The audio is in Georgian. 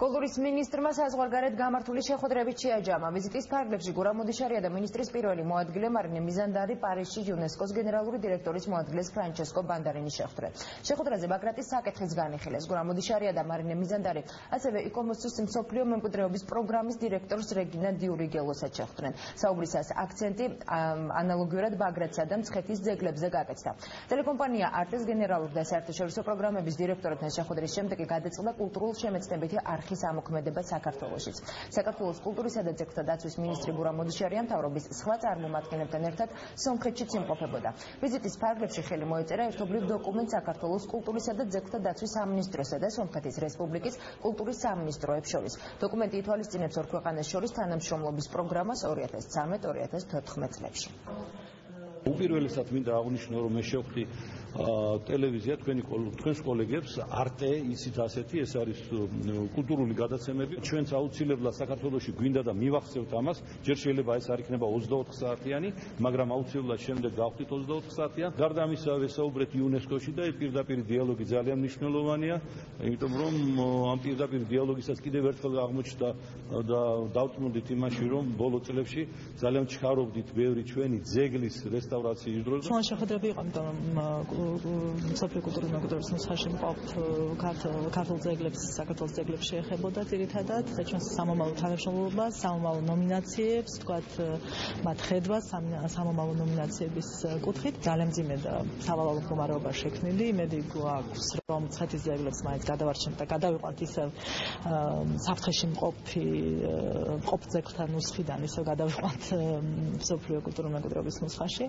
კულტურის მინისტრმა საზღვარგარეთ გამართული შეხვედრებით შეაჯამა. ვიზიტის ფარგლებში გურამ მოდიშარია და მინისტრის პირველი მოადგილე მარინე მიზანდარი პარიზში იუნესკოს გენერალური დირექტორის მოადგილეს ფრანჩესკო ბანდარინის შეხვდრა. შეხვედრაზე ბაგრატის საკითხიც განიხილეს. გურამ მოდიშარია და მარინე მიზანდარი ასევე იკომოსის მსოფლიო მემკვიდრეობის პროგრამის დირექტორს რეგინა დიურიგელოსაც შეხვდნენ. საუბრისას აქცენტი ანალოგიურად ბაგრატსა და მცხეთის ძეგლებზე გაკეთდა. ტელეკომპანია არტის გენერალური და საერთაშორისო პროგრამების დირექტორებთან შეხვედრის შემდეგ გადაწყდა კულტურულ შემეცნებითი არხის ამოქმედება საქართველოშიც. საქართველოს კულტურისა და ძეგლთა დაცვის მინისტრი გურამ მოდიშარია მთავრობის სხვა წარმომადგენლებთან ერთად სომხეთშიც იმყოფებოდა. ვიზიტის ფარგლებში ხელი მოეწერა ერთობლივ დოკუმენტს საქართველოს კულტურისა და ძეგლთა დაცვის სამინისტროსა და სომხეთის რესპუბლიკის კულტურის სამინისტროებს შორის. დოკუმენტი ითვალისწინებს ორ ქვეყანას შორის თანამშრომლობის პროგრამას 2013-2014 წლებში. უპირველესად მინდა აღნიშნო, რომ მე შევხვდი ტელევიზია თქვენს კოლეგებს არტე ისიც ასეთი, ეს არის კულტურული გადაცემები. ჩვენც აუცილებლად საქართველოში გვინდა და მივახცევთ ამას. ჯერ შეიძლება ეს არ იქნება 24 საათიანი, მაგრამ აუცილებლად შემდეგ გავხდით 24 საათიან. გარდა ამისა ვესაუბრეთ იუნესკოში და პირდაპირ დიალოგი ძალიან მნიშვნელოვანია, იმიტომ რომ ამ პირდაპირ დიალოგისაც კიდევ ერთხელ აღმოჩნდა და დავწმუნდით იმაში, რომ ბოლო წლებში ძალიან ჩქარობდით ბევრი ჩვენი ძეგლის რესტავრაციის დროს. Ჩვენ შეხვედრები იყო, იმიტომ რომ მსოფლიო კულტურული მემკვიდრეობის ნუსხაში მყოფ ქართულ ძეგლებს, საქართველოს ძეგლებს შეეხებოდა ძირითადად და ჩვენს სამომავლო თანამშრომლობას, სამომავლო ნომინაციებს, თქვათ, მათ ხედვას სამომავლო ნომინაციების კუთხით ძალიან მძიმე და სავალალო მდგომარეობა შექმნილი. იმედი გვაქვს, რომ მცხეთის ძეგლებს მაინც გადავარჩენთ და გადავიყვანთ ისევ საფრთხეში მყოფ ძეგლთა ნუსხიდან ისევ გადავიყვანთ მსოფლიო კულტურული მემკვიდრეობის ნუსხაში.